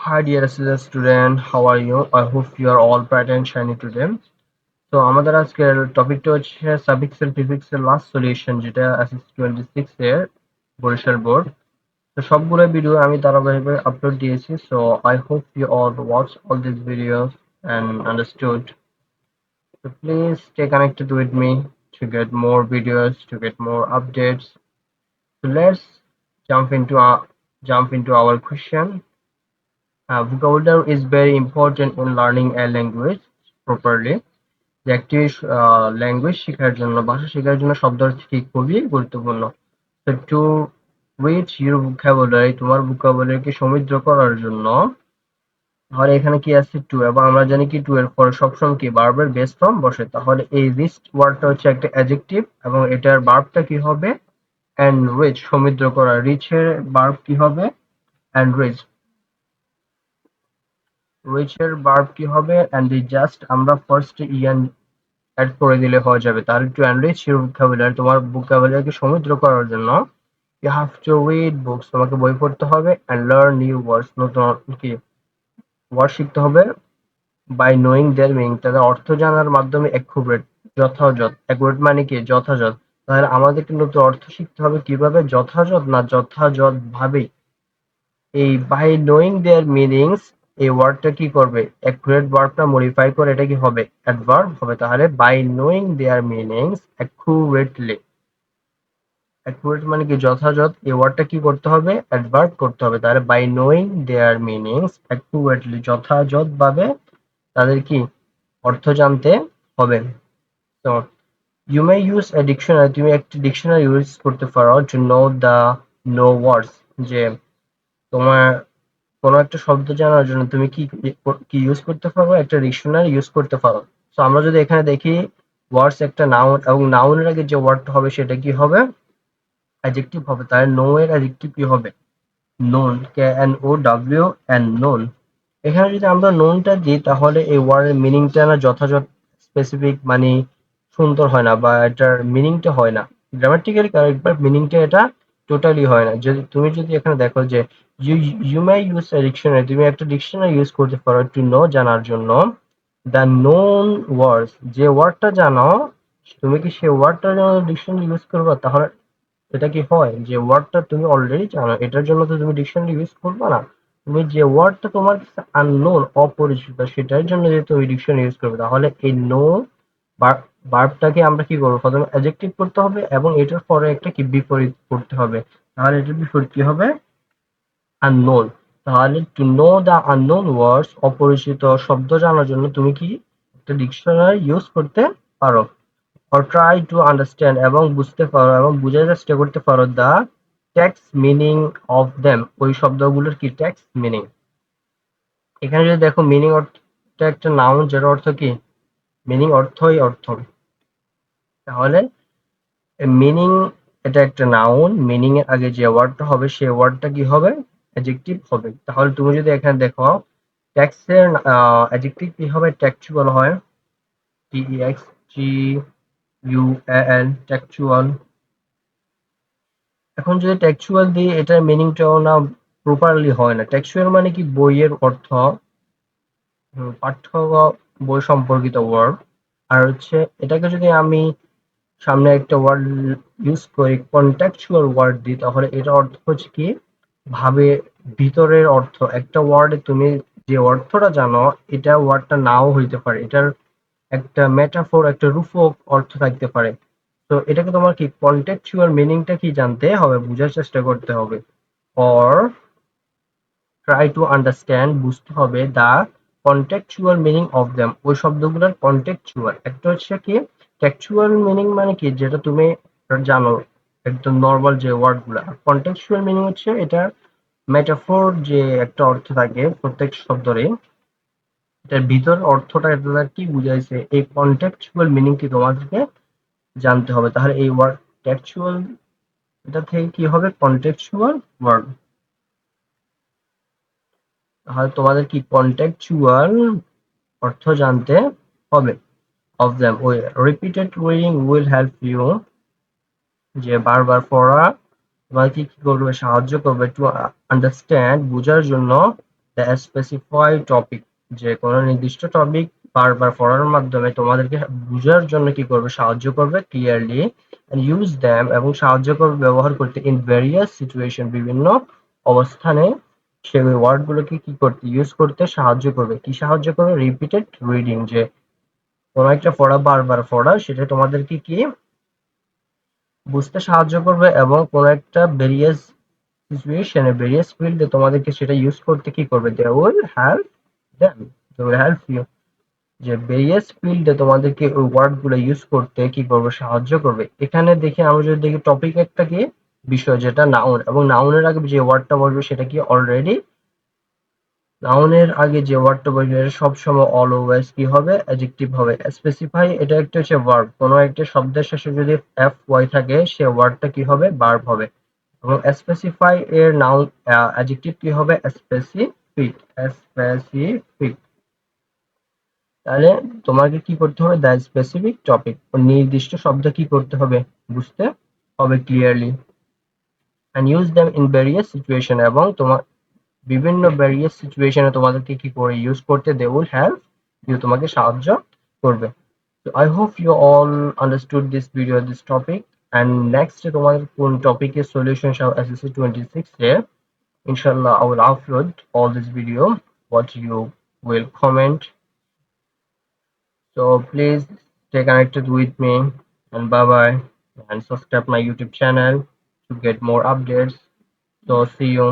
Hi dear student, how are you? I hope you are all bright and shiny today. তো আমাদের আজকের টপিকটা হচ্ছে সাফিক্স এন্ড প্রিফিক্স এর লাস্ট সলিউশন, যেটা এসএস 26 এর বরিশাল বোর্ড। তো সবগুলো ভিডিও আমি ধারাবাহিকভাবে আপলোড দিয়েছি। So I hope you all watch all this videos and understood. So please stay connected with me to get more videos, to get more updates. So let's jump into our question. Vocabulary is very important in learning a language properly. যে একটি language শেখার জন্য, ভাষা শেখার জন্য শব্দ ঠিক খুবই গুরুত্বপূর্ণ। তো টু রিচ ইউর vocabulary, তোমার vocabulary-কে সমৃদ্ধ করার জন্য, তাহলে এখানে কি আছে টু, এবং আমরা জানি কি টু এর পরে সবসময় কি ভার্বের বেস ফর্ম বসে। তাহলে এই রিচ ওয়ার্ডটা হচ্ছে একটা অ্যাডজেক্টিভ এবং এটার ভার্বটা কি হবে এনরিচ, সমৃদ্ধ করা। রিচ এর ভার্ব কি হবে এনরিচ, রিচ এর ভার্ব কি হবে এনরিচ। জাস্ট আমরা ফার্স্ট ইয়ান অ্যাড করে দিলে হয়ে যাবে। তাহলে টু এনরিচ ইউর vocabulary, তোমার vocabulary-কে সমৃদ্ধ করার জন্য you have to read books, তোমাকে বই পড়তে হবে, এন্ড লার্ন নিউ ওয়ার্ডস, নতুন কি ওয়ার্ড শিখতে হবে, বাই নোয়িং দেয়ার মিনিং, তাদের অর্থ জানার মাধ্যমে। অ্যাকুরেট, যথাযথ, অ্যাকুরেট মানে কি যথাযথ। তাহলে আমাদেরকে নতুন অর্থ শিখতে হবে কিভাবে, যথাযথ না যথাযথ ভাবে। এই বাই নোয়িং দেয়ার মিনিংস, এই ওয়ার্ডটা কি করবে অ্যাকুরেট ভার্বটা মডিফাই করে এটা কি হবে অ্যাডভার্ব হবে। তাহলে by knowing their meanings accurately, accurate মানে কি যথাযথ, এই ওয়ার্ডটা কি করতে হবে অ্যাডভার্ব করতে হবে। তাহলে by knowing their meanings accurately, যথাযথ ভাবে তাদের কি অর্থ জানতে হবে। তো you may use a dictionary, তুমি একটি ডিকশনারি ইউজ করতে পারো to know the know words, যে তোমার কোনো একটা শব্দ জানার জন্য তুমি কি কি ইউজ করতে পারো, একটা ডিকশনারি ইউজ করতে পারো। তো আমরা যদি এখানে দেখি ওয়ার্ডস একটা নাউন, এবং নাউনের আগে যে ওয়ার্ডটা হবে সেটা কি হবে অ্যাডজেক্টিভ হবে। তাহলে নো এর অ্যাডজেক্টিভ কি হবে known, K N O W N, known. এখানে যদি আমরা নোনটা দিই তাহলে এই ওয়ার্ডের মিনিংটা না যথাযথ স্পেসিফিক মানে সুন্দর হয় না, বা এটার মিনিংটা হয় না গ্রামাটিক্যালি কারেক্ট, বাট মিনিংটা এটা টোটালি হয় না। যদি তুমি যদি এখানে দেখো যে you you may use a dictionary, তুমি একটা ডিকশনারি ইউজ করতে পারো টু নো জানার জন্য দ্য নোন ওয়ার্ডস, যে ওয়ার্ডটা জানো তুমি কি সেই ওয়ার্ডটার জন্য ডিকশনারি ইউজ করবে। তাহলে এটা কি হয় যে ওয়ার্ডটা তুমি অলরেডি জানো, এটার জন্য তো তুমি ডিকশনারি ইউজ করবে না। তুমি যে ওয়ার্ডটা তোমার কাছে আননোন, অপরিচিত, সেটার জন্য যে তুমি ডিকশনারি ইউজ করবে। তাহলে এই নো ভার্বটাকে আমরা কি করবো প্রথমে অ্যাডজেক্টিভ করতে হবে এবং এটার পরে একটা কি বিপরীত করতে হবে। তাহলে এটার বিপরীত কি হবে আননোন। তাহলে টু নো দ্য আননোন ওয়ার্ডস, অপরিচিত শব্দ জানার জন্য তুমি কি একটা ডিকশনারি ইউজ করতে পারো। or try to understand, এবং বুঝতে পারো এবং বুঝার চেষ্টা করতে পারো the text meaning of them, ওই শব্দগুলোর কি টেক্সট মিনিং। এখানে যদি দেখো মিনিং অর্থটা একটা নাউন, যেটা অর্থ কি মিনিং, অর্থই অর্থ। তাহলে মিনিং এটা একটা নাউন, মিনিং এর আগে যে ওয়ার্ডটা হবে সেই ওয়ার্ডটা কি হবে অ্যাডজেক্টিভ হবে। তাহলে তুমি যদি এখানে দেখো টেক্সটের অ্যাডজেক্টিভ কি হবে টেক্সচুয়াল হয়, টি ই x G U A L, textual. এখন যদি টেক্সচুয়াল দিই এটার মিনিংটাও না প্রপারলি হয় না। টেক্সচুয়াল মানে কি বইয়ের অর্থ, পাঠ্য বই সম্পর্কিত ওয়ার্ড। আর হচ্ছে এটাকে যদি আমি সামনে একটা ওয়ার্ড ইউজ করি কন্টেক্সচুয়াল ওয়ার্ড দিই, তাহলে এটা অর্থ হচ্ছে কি ভাবে ভিতরের অর্থ। একটা ওয়ার্ডে তুমি যে অর্থটা জানো এটা ওয়ার্ডটা নাও হইতে পারে, এটার একটা মেটাফোর, একটা রূপক অর্থ থাকতে পারে। তো এটাকে তোমার কি কন্টেক্সচুয়াল মিনিংটা কি জানতে হবে, বোঝার চেষ্টা করতে হবে। অর ট্রাই টু আন্ডারস্ট্যান্ড, বুঝতে হবে দা কন্টেক্সচুয়াল মিনিং অফ দেম, ওই শব্দগুলোর কন্টেক্সচুয়াল। একটা হচ্ছে কি টেক্সচুয়াল মিনিং মানে কি যেটা তুমি জানো একদম নর্মাল যে ওয়ার্ড গুলা। কন্টেক্সচুয়াল মিনিং হচ্ছে এটা মেটাফোর, যে একটা অর্থ থাকে প্রত্যেক শব্দরে, এটার ভিতর অর্থটা এটা কি বুঝাইছে, এই কন্টেক্সচুয়াল মিনিং কি তোমাদেরকে জানতে হবে। তাহলে এই ওয়ার্ড টেক্সচুয়াল, এটা থেকে কি হবে কন্টেক্সচুয়াল ওয়ার্ড। তাহলে তোমাদের কি কন্টেক্সচুয়াল অর্থ জানতে হবে of them. ওই repeated reading will help you, যে বারবার পড়া তোমাকে কি করবে সাহায্য করবে টু আন্ডারস্ট্যান্ড, বোঝার জন্য দ্য স্পেসিফাই টপিক, যে কোনো নির্দিষ্ট টপিক বারবার পড়ার মাধ্যমে তোমাদেরকে বুঝার জন্য কি করবে, সাহায্য করবে ক্লিয়ারলি, এন্ড ইউজ দ্যাম, এবং সাহায্য করবে ব্যবহার করতে, ইন ভেরিয়াস সিচুয়েশন, বিভিন্ন অবস্থানে সেই ওয়ার্ড গুলোকে কি করতে, ইউজ করতে সাহায্য করবে। কি সাহায্য করবে? রিপিটেড রিডিং, যে কোনো একটা পড়া বারবার পড়া সেটা তোমাদেরকে কি বুঝতে সাহায্য করবে, এবং কোনো একটা ভেরিয়াস সিচুয়েশনে, ভেরিয়াস ফিল্ডে তোমাদেরকে সেটা ইউজ করতে কি করবে, they will help them, they will help you, যে ভেরিয়াস ফিল্ডে তোমাদেরকে ওই ওয়ার্ড গুলো ইউজ করতে কি করবে, সাহায্য করবে। এখানে দেখি আমরা যদি দেখি টপিক একটা কি বিষয়, যেটা নাউন, এবং নাউনের আগে যে ওয়ার্ডটা বসবে সেটা কি অলরেডি, নাউনের আগে যে ওয়ার্ডটা বসবে এটা সবসময় অলওয়েজ কি হবে, অ্যাডজেক্টিভ হবে। স্পেসিফাই এটা একটা হচ্ছে ভার্ব, কোনো একটা শব্দের শেষে যদি এফ ওয়াই থাকে সে ওয়ার্ডটা কি হবে, ভার্ব হবে। এবং স্পেসিফাই এর নাউন অ্যাডজেক্টিভ কি হবে, স্পেসিফিক, স্পেসিফিক। তাহলে তোমাকে কি করতে হবে, দ্য স্পেসিফিক টপিক, নির্দিষ্ট শব্দ কি করতে হবে, বুঝতে হবে clearly, and use them in various situation, এবং তোমার বিভিন্ন ভেরিয়াস সিচুয়েশনে তোমাদেরকে কি করে ইউজ করতে, দে উইল হেল্প ইউ, তোমাকে সাহায্য করবে। So I hope you all understood this video, this topic, and next তোমাদের কোন টপিকের সলিউশন সহ SSC 26 A inshallah I will upload all this video, what you will comment. So please stay connected with me, and bye bye, and subscribe my YouTube channel to get more updates. So see you.